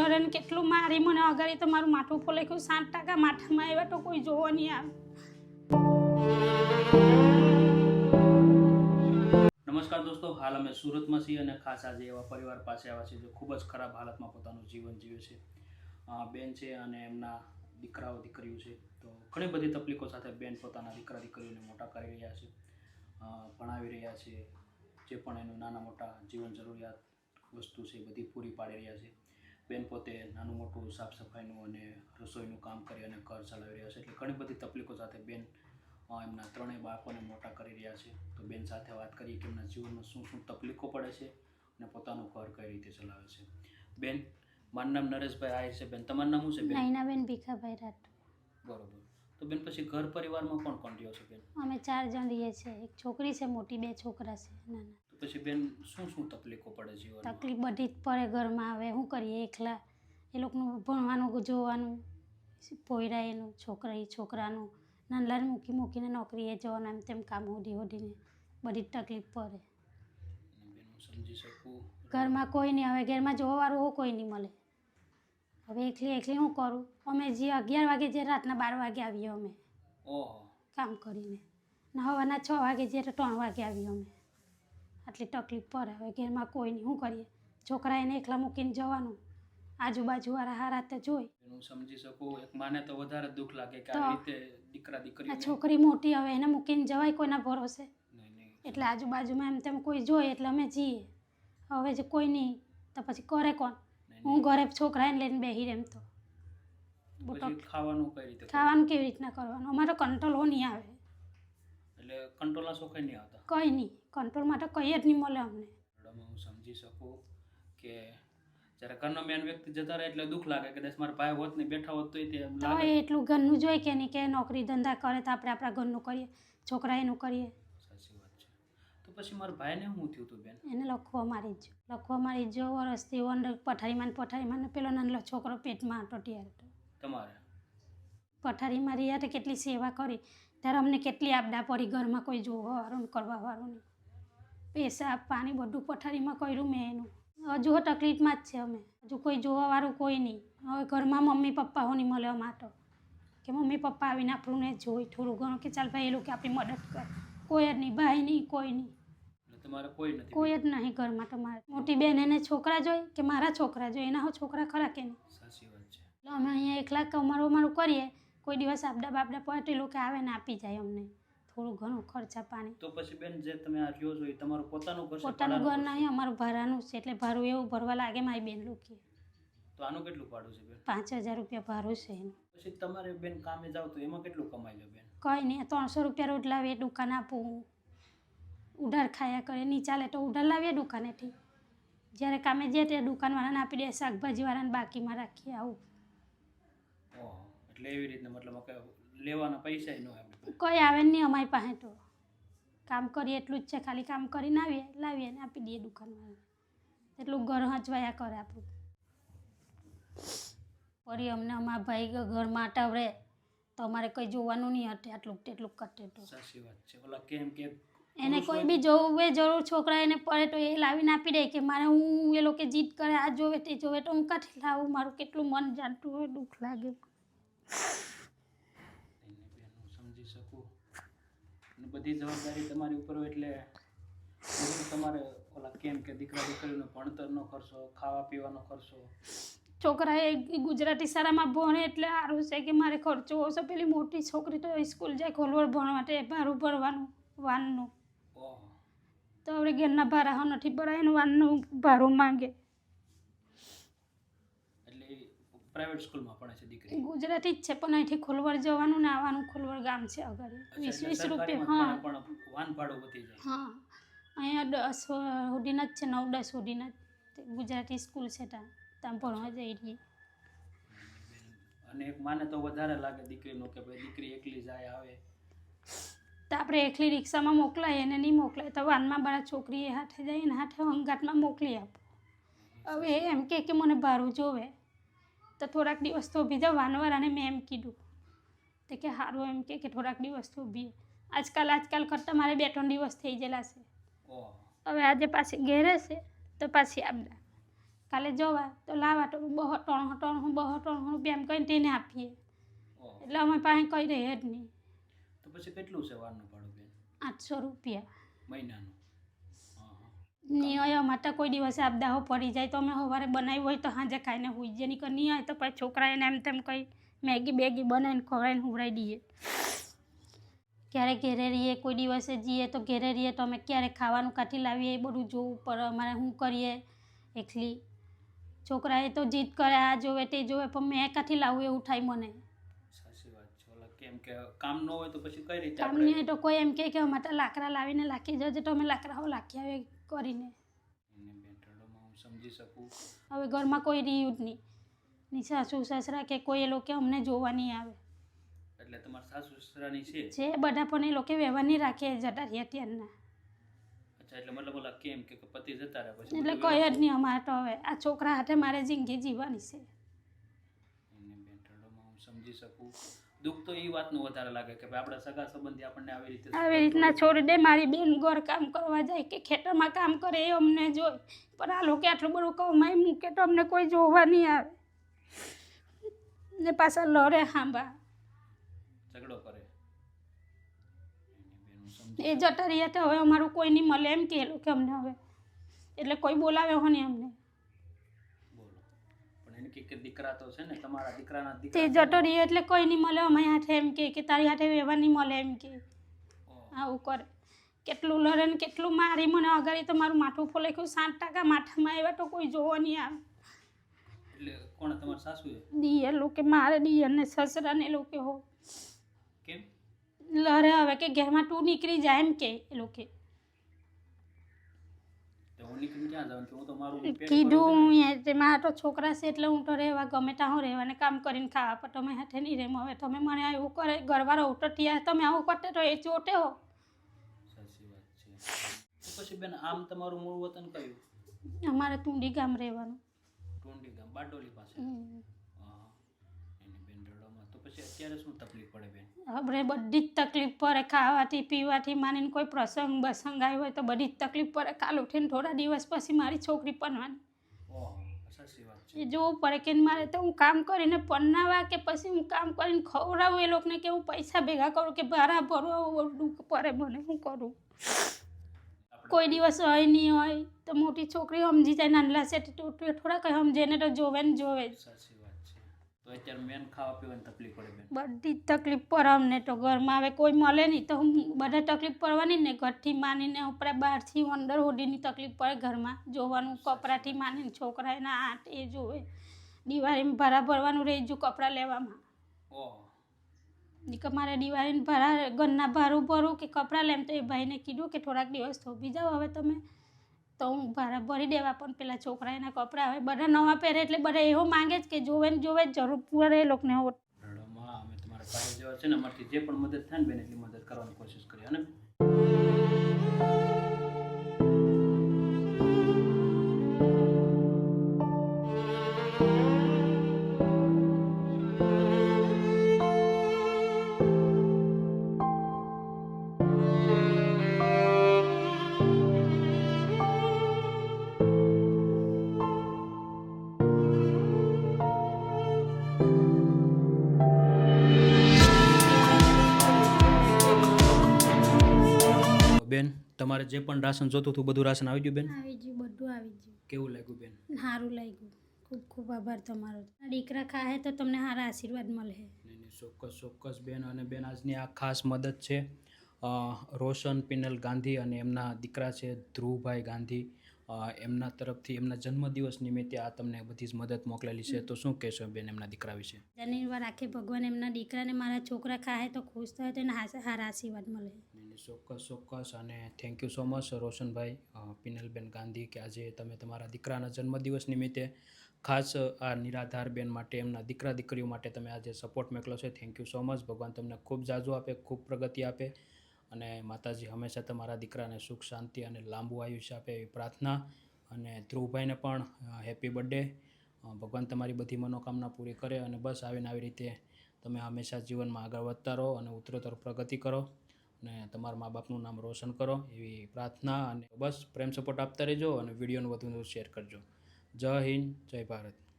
Cooler એને કેટલું મારી મને અગાડી તો મારું માથું ફોલાઈ ગયું 7% માથામાં આવ્યા તો કોઈ જોવો નહીં આવે. નમસ્કાર દોસ્તો, હાલ અમે સુરતમાં છીએ અને ખાસ આજે એવા પરિવાર પાસે આવ્યા છે જે ખૂબ જ ખરાબ હાલતમાં પોતાનું જીવન જીવે છે. બેન છે અને એમના દીકરાઓ દીકરીઓ છે. તો ઘણી બધી તકલીફો સાથે બેન પોતાના દીકરા દીકરીઓને મોટા કરી રહ્યા છે, ભણાવી રહ્યા છે. જે પણ એનું નાના મોટા જીવન જરૂરિયાત વસ્તુ છે બધી પૂરી પાડી રહ્યા છે. બેન પોતે નાનું મોટું સાફ સફાઈનું અને રસોઈનું કામ કરી અને ઘર ચલાવી રહ્યા છે. એટલે ઘણી બધી તકલીફો સાથે બેન એમના ત્રણેય બાળકોને મોટા કરી રહ્યા છે. તો બેન સાથે વાત કરીએ કે એમના જીવનમાં શું શું તકલીફો પડે છે અને પોતાનું ઘર કઈ રીતે ચલાવે છે. બેન, મારું નામ નરેશભાઈ આય છે. બેન, તમારું નામ શું છે? બેન, નૈનાબેન ભીખાભાઈ રાઠોડ. બરોબર. તો બેન, પછી ઘર પરિવારમાં કોણ કોણ રહ્યો છે? બેન, અમે 4 જણ રહીએ છીએ. એક છોકરી છે મોટી, 2 છોકરા છે નાના. તો પછી બેન, શું શું તકલીફો પડે જીવનમાં? તકલીફ બધી જ પડે ઘરમાં. હવે શું કરીએ, એકલા એ લોકોનું ભણવાનું જોવાનું, પોયરા એનું છોકરાનું નાનલાને મૂકીને નોકરીએ જવાનું, એમ તેમ કામ હોડીને બધી જ તકલીફ પડે. બેન, હું સમજી શકું. ઘરમાં કોઈ નહીં, હવે ઘરમાં જોવાવાળું કોઈ નહીં મળે. હવે એકલી શું કરું? અમે જે 11 વાગે જે રાતના 12 વાગે આવીએ અમે કામ કરીને, ને સવારના 6 વાગે જે 3 વાગે આવીએ અમે. આટલી તકલીફ પડે. હવે ઘરમાં કોઈ નહીં, શું કરીએ? છોકરા એને એકલા મૂકીને જવાનું, આજુબાજુવાળા હારા તો જોઈ. હું સમજી શકું. એક માને તો વધારે દુઃખ લાગે કે આ રીતે દીકરા દીકરી છોકરી મોટી, હવે એને મૂકીને જવાય કોઈના ભરોસે? એટલે આજુબાજુમાં એમ તેમ કોઈ જોઈએ એટલે અમે જઈએ. હવે જે કોઈ નહીં તો પછી કરે કોણ? હું ઘરે છોકરાને લઈને બેસી રેમ તો ખાવાનું કઈ રીતે? ખાવાનું કેવી રીતના કરવાનું? અમારો કંટ્રોલ નહીં આવે. એટલે કંટ્રોલના શોખ નહીં આવતા? કંઈ નહીં, કંટ્રોલમાં તો કંઈ જ નહીં મળે અમને. મેડમ, હું સમજી શકું કે જ્યારે ઘરનો મેન વ્યક્તિ જતા રહે એટલે દુઃખ લાગે કે મારા ભાઈ હોત ને બેઠા હોત તો એટલું ઘરનું જોઈ કે નહીં, કે નોકરી ધંધા કરે તો આપણે આપણા ઘરનું કરીએ, છોકરા એનું કરીએ. સાચી વાત છે. તો પછી મારા ભાઈને શું થયું હતું? બેન, એને લખવા મારી જ વરસથી અંદર પથારીમાં પેલો નાનો છોકરો પેટમાં હતો ત્યારે તમારે પથારીમાં રહ્યા તો કેટલી સેવા કરી, ત્યારે અમને કેટલી આપડા પડી. ઘરમાં કોઈ જોવાવાળું કરવાવાળું નહીં. પેશાબ પાણી બધું પથારીમાં કર્યું મેં એનું. હજુ તકલીફમાં જ છે અમે. હજુ કોઈ જોવાવાળું કોઈ નહીં. હવે ઘરમાં મમ્મી પપ્પાઓ નહીં મળે અમારે તો, કે મમ્મી પપ્પા આવીને આપણને જોઈ થોડું ઘણું કે ચાલ ભાઈ એ લોકો આપણી મદદ કરે. કોઈ જ નહીં, ભાઈ નહીં, કોઈ નહીં. તમારે કોઈ નથી? કોઈ જ નહીં ઘરમાં. તમારે મોટી બેન એને છોકરા જોઈ કે મારા છોકરા જોઈ? એના છોકરા ખરા કે નહીં? સાચી વાત છે. એટલે અમે અહીંયા એકલા અમારું કરીએ. કોઈ દિવસ આપડા બાપડા પડે લોકો આવે ને આપી જાય અમને થોડું ઘણું ખર્ચા પાણી. તો પછી બેન, જે તમે આ રહ્યો છો એ તમારું પોતાનું ઘર? પોતાનું ઘર નહીં, અમારું ભાડાનું છે. એટલે ભાડું એવું ભરવા લાગે મારી બેન લોકો. તો આનું કેટલું ભાડું છે બેન? 5000 રૂપિયા ભાડું છે એનું. પછી તમારે બેન કામે જાવ તો એમાં કેટલું કમાઈ લો બેન? કંઈ નહીં, 300 રૂપિયા રોજ લાવીએ, દુકાન આપું, ઉધાર ખાયા કરે. નહીં ચાલે તો ઉધાર લાવીએ દુકાનેથી. જ્યારે કામે જઈએ ત્યારે દુકાનવાળાને આપી દે, શાકભાજીવાળાને બાકીમાં રાખીએ. આવું એટલે એવી રીતના, મતલબ લેવાના પૈસા ન આવે? કંઈ આવે નહીં અમારી પાસે તો. કામ કરીએ એટલું જ છે, ખાલી કામ કરીને લાવીએ ને આપી દઈએ દુકાનવાળાને. એટલું ઘર હંચવાયા કરે આપણું. ફરી અમને અમારા ભાઈ ઘરમાં ટવરે તો અમારે કંઈ જોવાનું નહીં હતું. આટલું તેટલું કરતે તો. સાચી વાત છે. ઓલા કેમ કે એને કોઈ બી જોવે જરૂર છોકરા એને પડે તો એ લાવીને આપી દે કે મારે હું એ લોકો જીદ કરે આ જોવે તે જોવે તો હું કાંથી લાવું? મારું કેટલું મન જાણતું હોય, દુઃખ લાગે. સમજી શકું. અને બધી જવાબદારી તમારી ઉપર હોય એટલે તમારે ઓલા કેમ કે દીકરા દીકરીનો ભણતરનો ખર્ચો, ખાવા પીવાનો ખર્ચો. છોકરા એ ગુજરાતી શાળામાં ભણે એટલે સારું છે કે મારે ખર્ચો ઓછો. પેલી મોટી છોકરી તો સ્કૂલ જાય ખોલવડ ભણવા માટે, ભાડું ભરવાનું વાનનું. તો આપણે ઘરના ભાડા નથી ભરાય, એનું વાનનું ભાડું માંગે. એટલે પ્રાઇવેટ સ્કૂલમાં ભણે છે દીકરી? ગુજરાતી જ છે પણ અહીંથી ખોલવડ જવાનું ને આવવાનું. ખોલવડ ગામ છે આગળ. 20-20 રૂપિયા. હા, પણ વાન ભાડું વધી જાય. હા, અહીંયા 10 સુધીના જ છે, 9-10 સુધીના ગુજરાતી સ્કૂલ છે. ત્યાં ભણવા જઈ રહીએ. અને એક માને તો વધારે લાગે દીકરીનું કે ભાઈ દીકરી એકલી જાય આવે. તો આપણે એકલી રિક્ષામાં મોકલાય, એને નહીં મોકલાય તો વાનમાં બાળા છોકરી એ હાથે જાય ને હાથે હંગાટમાં મોકલી આપો. હવે એમ કે મને ભાડું જોવે તો થોડાક દિવસ તો ઊભી જાવ. વાનવાળાને મેં એમ કીધું તો કે સારું, એમ કે થોડાક દિવસ તો ઊભી. આજકાલ કરતાં મારે 2-3 દિવસ થઈ ગયેલા છે. હવે આજે પાછી ઘેરે છે તો પાછી આપડા કાલે જવા તો લાવા તો ટણ રૂપિયા એમ કહીને તેને આપીએ. ઓહો. એટલે અમે પાસે કંઈ રહે જ નહીં. તો પછી કેટલું છે વારનું ભાડું બેન 800 રૂપિયા. મહિનાનું? નહીં હોય અમારે તો કોઈ દિવસે આપદાઓ પડી જાય તો અમે સવારે બનાવી હોય તો સાંજે ખાઈને હોઈ જઈએ, નહીં નહીં હોય તો પછી છોકરાઓને એમ તેમ કંઈ મેગી બેગી બનાવીને ખવડાવીને હુવડાવી દઈએ. ક્યારેક ઘેરે રહીએ, કોઈ દિવસે જઈએ તો ઘેરે રહીએ તો અમે ક્યારેક ખાવાનું કાંથી લાવીએ એ બધું જોવું પડે અમારે. શું કરીએ એકલી? છોકરાએ તો જીદ કરે આ જોવે તે જોવે, પણ મેં કાંથી લાવું એવું થાય મને. સાચી વાત છે. ઓલા કેમ કે કામ ન હોય તો પછી કઈ રીતે કામ નહીં હોય તો કોઈ એમ કહે કે અમારે તો લાકડા લાવીને લાખી જજે તો અમે લાકડાઓ લાખી આવે કરીને. બેન ઠંડોમાં હું સમજી શકું. હવે ઘરમાં કોઈ રહ્યું જ નહીં, ની સાસુ સસરા કે કોઈ એ લોકો અમને જોવા નહીં આવે. એટલે તમારા સાસુ સસરાની છે? છે બધા, પણ એ લોકો વ્યવહાર નહીં રાખે, જતા રહ્યા ત્યારના. અચ્છા, એટલે મતલબ ઓલા કેમ કે પતિ જતા રહે પછી એટલે કોઈ જ નહીં અમારે તો. હવે આ છોકરા હાથે મારે જિંદગી જીવવાની છે. બેન ઠંડોમાં હું સમજી શકું. દુઃખ તો એ વાતનું વધારે લાગે કે ભાઈ આપણા સગા સંબંધી આપણને આવી રીતના છોડી દે. મારી બેન ઘર કામ કરવા જાય કે ખેતરમાં કામ કરે એ અમને જોઈ, પણ આ લોકો આટલું બધું કમાઈ મૂકે તો અમને કોઈ જોવા નહીં આવે ને પાછા લડે હાંભા. ઝઘડો કરે. એ જતા રહ્યા તો હવે અમારું કોઈ નહીં મળે એમ કે એ લોકો અમને હવે, એટલે કોઈ બોલાવે હો નહીં અમને. બોલો, પણ એને કે દીકરા તો છે ને તમારા દીકરાના તે દીકરા જતો રહ્યો એટલે કોઈ નહીં મળે અમારી હાથે એમ કે તારી હાથે વ્યવહાર નહીં મળે એમ કે. આવું કરે. કેટલું લડે ને કેટલું મારી મને અગાડી તો મારું માથું ફોલે કે 7% માથામાં આવ્યા તો કોઈ જોવા નહીં આવે. એટલે કોણ તમારા સાસુએ? દિયર લોકો મારે, દિયર ને સસરા ને લોકો હો. કેમ લડે હવે કે ઘરમાં તું નીકળી જાય એમ કે એ લોકો. તો હું નીકળી ક્યાં જાઉં? હું તો મારું પેટ કીધું હું મારા તો છોકરા છે એટલે હું તો રહેવા ગમે ત્યાં હું રહેવાને કામ કરીને ખાવા, પણ તમે હાથે નહીં રહેમ. હવે તમે મને એવું કરે ઘરવાળો ઉઠ્યા તમે આવું કરતે તો એ ચોટે હો. સાચી વાત છે. તો પછી બેન આમ તમારું મૂળ વતન કયું? અમારે તુંડી ગામ રહેવાનું. ટોંડી ગામ બારડોલી પાસે. હા. એની બેન રડોમાં તો પછી અત્યારે શું તકલીફ પડે બેન? આપણે બધી જ તકલીફ પડે, ખાવાથી પીવાથી માનીને કોઈ પ્રસંગ બસંગ આવ્યો હોય તો બધી જ તકલીફ પડે. કાલ ઉઠીને થોડા દિવસ પછી મારી છોકરી પરણવાની. ઓહ, સાચી વાત છે. એ જોવું પડે કે મારે તો હું કામ કરીને પરણાવા કે પછી હું કામ કરીને ખવડાવું એ લોકોને, કે હું પૈસા ભેગા કરું કે ભાડા ભરવા દુઃખ પડે મને. શું કરું? કોઈ દિવસ હોય નહીં હોય તો મોટી છોકરી સમજી જાય, નાનલા છે થોડા કંઈ સમજે ને તો જોવે ને જોવે જ. સાચી વાત છે. તો અત્યારે મેન ખાવા પીવાની તકલીફ પડે બેન? બધી જ તકલીફ પડે અમને તો. ઘરમાં હવે કોઈ મળે નહીં તો બધા તકલીફ પડવાની ને. ઘરથી માનીને ઉપરા બહારથી અંદર હોડીની તકલીફ પડે ઘરમાં. જોવાનું કપડાથી માનીને છોકરાના આટ એ જોવે. દિવાળીમાં ભાડા ભરવાનું રહી ગયું કપડાં લેવામાં. ઓહ, કે મારે દિવાળીને ભાડા ઘરના ભાડું ભરું કે કપડાં લેમ, તો એ ભાઈને કીધું કે થોડાક દિવસ થોભી જાઓ હવે તમે, તો હું ભાડા ભરી દેવા. પણ પેલા છોકરા એના કપડાં હવે બધા નવા પહેરે એટલે બધા એવો માંગે જ કે જોવે ને જોવે જ જરૂર પૂરે એ લોકોને. રડોમાં અમે તમારા પાસે જેવા છે ને અમારથી જે પણ મદદ થાય ને બેન એટલી મદદ કરવાની કોશિશ કરીએ. અને બેન તમારે જે પણ રાશન જોતું હતું બધું રાશન આવી ગયું બેન? આવી ગયું, બધું આવી ગયું. કેવું લાગ્યું બેન? સારું લાગ્યું. ખૂબ ખૂબ આભાર તમારો. દીકરા ખાહે તો તમને સારા આશીર્વાદ મળે. નહીં ચોક્કસ બેન. અને બેન આજની આ ખાસ મદદ છે રોશન પિનલ ગાંધી અને એમના દીકરા છે ધ્રુવભાઈ ગાંધી. એમના તરફથી એમના જન્મદિવસ નિમિત્તે આ તમને બધી જ મદદ મોકલેલી છે. તો શું કહેશો બેન એમના દીકરા વિશે? ધન્યવાદ. રાખે ભગવાન એમના દીકરાને મારા છોકરા ખાહે તો ખુશ થાય તો એને સારા આશીર્વાદ મળે. ચોક્કસ. અને થેન્ક યુ સો મચ રોશનભાઈ, પિનલબેન ગાંધી, કે આજે તમે તમારા દીકરાના જન્મદિવસ નિમિત્તે ખાસ આ નિરાધાર બેન માટે, એમના દીકરા દીકરીઓ માટે તમે આજે સપોર્ટ મોકલો છે. Thank you so much. ભગવાન તમને ખૂબ જાજુ આપે, ખૂબ પ્રગતિ આપે અને માતાજી હંમેશા તમારા દીકરાને સુખ શાંતિ અને લાંબુ આયુષ્ય આપે એવી પ્રાર્થના. અને ધ્રુવભાઈને પણ હેપી બર્થડે. ભગવાન તમારી બધી મનોકામના પૂરી કરે અને બસ આવીને આવી રીતે તમે હંમેશા જીવનમાં આગળ વધતા રહો અને ઉત્તરોત્તર પ્રગતિ કરો અને તમારા મા બાપનું નામ રોશન કરો એવી પ્રાર્થના. અને બસ પ્રેમ સપોર્ટ આપતા રહેજો અને વિડીયોનું વધુ શેર કરજો. જય હિન્દ જય ભારત.